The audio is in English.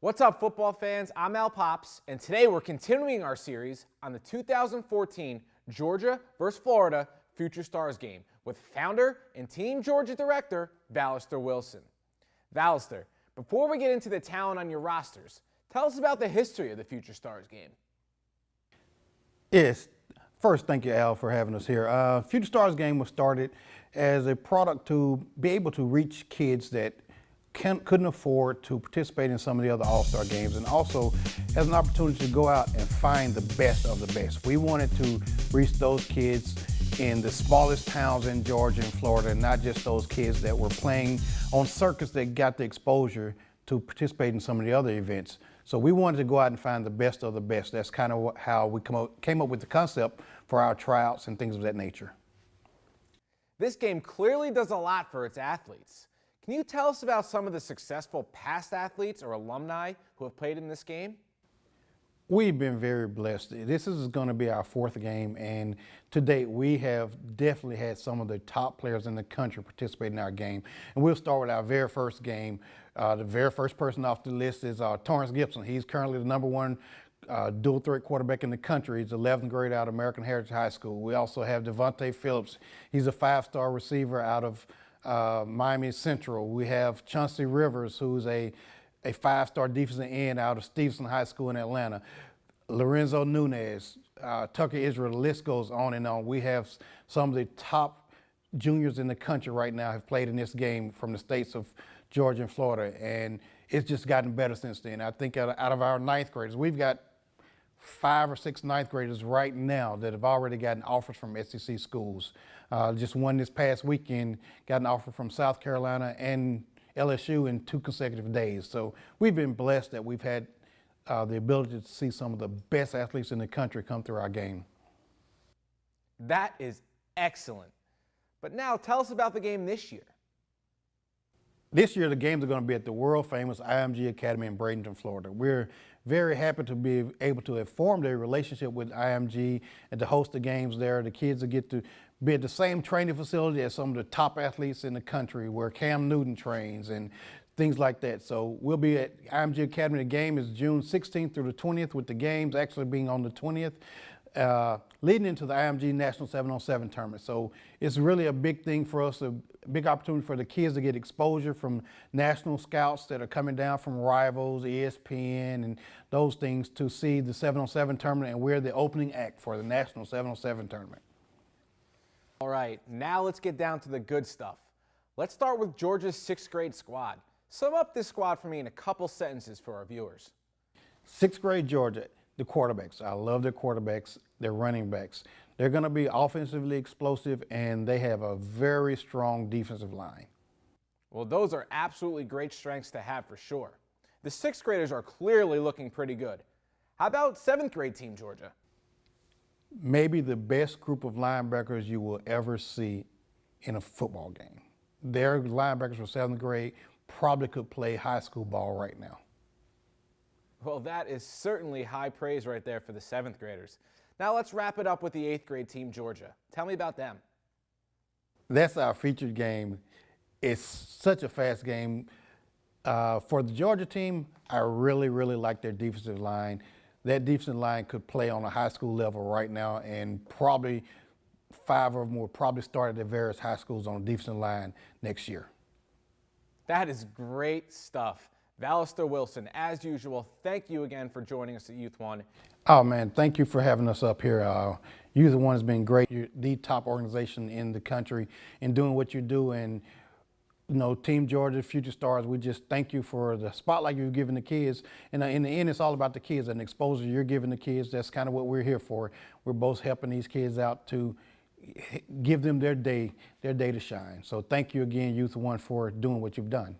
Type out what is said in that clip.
What's up, football fans? I'm Al Pops, and today we're continuing our series on the 2014 Georgia vs. Florida Future Stars game with founder and Team Georgia director, Valister Wilson. Valister, before we get into the talent on your rosters, tell us about the history of the Future Stars game. Yes. First, thank you, Al, for having us here. Future Stars game was started as a product to be able to reach kids that couldn't afford to participate in some of the other All-Star games, and also as an opportunity to go out and find the best of the best. We wanted to reach those kids in the smallest towns in Georgia and Florida, and not just those kids that were playing on circuits that got the exposure to participate in some of the other events. So we wanted to go out and find the best of the best. That's kind of how we came up with the concept for our tryouts and things of that nature. This game clearly does a lot for its athletes. Can you tell us about some of the successful past athletes or alumni who have played in this game? We've been very blessed. This is going to be our fourth game, and to date we have definitely had some of the top players in the country participate in our game. And we'll start with our very first game. The very first person off the list is Torrance Gibson. He's currently the #1 dual threat quarterback in the country. He's 11th grade out of American Heritage High School. We also have Devontae Phillips. He's a 5-star receiver out of Miami Central. We have Chauncey Rivers, who's a 5-star defensive end out of Stevenson High School in Atlanta. Lorenzo Nunez, Tucker Israel, the list goes on and on. We have some of the top juniors in the country right now have played in this game from the states of Georgia and Florida, and it's just gotten better since then. I think out of our 9th graders, we've got 5 or 6 9th graders right now that have already gotten offers from SEC schools. Just one this past weekend got an offer from South Carolina and LSU in 2 consecutive days. So we've been blessed that we've had the ability to see some of the best athletes in the country come through our game. That is excellent. But now tell us about the game this year. This year, the games are going to be at the world-famous IMG Academy in Bradenton, Florida. We're very happy to be able to have formed a relationship with IMG and to host the games there. The kids will get to be at the same training facility as some of the top athletes in the country, where Cam Newton trains and things like that. So we'll be at IMG Academy. The game is June 16th through the 20th, with the games actually being on the 20th. Leading into the IMG National 7-on-7 tournament. So it's really a big thing for us, a big opportunity for the kids to get exposure from national scouts that are coming down from Rivals, ESPN, and those things, to see the 7-on-7 tournament, and we're the opening act for the National 7-on-7 tournament. All right, now let's get down to the good stuff. Let's start with Georgia's 6th grade squad. Sum up this squad for me in a couple sentences for our viewers. 6th grade Georgia. The quarterbacks. I love their quarterbacks, their running backs. They're going to be offensively explosive, and they have a very strong defensive line. Well, those are absolutely great strengths to have for sure. The 6th graders are clearly looking pretty good. How about 7th grade Team Georgia? Maybe the best group of linebackers you will ever see in a football game. Their linebackers for 7th grade probably could play high school ball right now. Well, that is certainly high praise right there for the 7th graders. Now let's wrap it up with the 8th grade Team Georgia. Tell me about them. That's our featured game. It's such a fast game. For the Georgia team, I really like their defensive line. That defensive line could play on a high school level right now, and probably 5 of them will probably start at the various high schools on the defensive line next year. That is great stuff. Valister Wilson, as usual, thank you again for joining us at Youth One. Oh man, thank you for having us up here. Youth One has been great. You're the top organization in the country in doing what you do, and you know, Team Georgia, Future Stars, we just thank you for the spotlight you've given the kids. And in the end, it's all about the kids and the exposure you're giving the kids. That's kind of what we're here for. We're both helping these kids out to give them their day to shine. So thank you again, Youth One, for doing what you've done.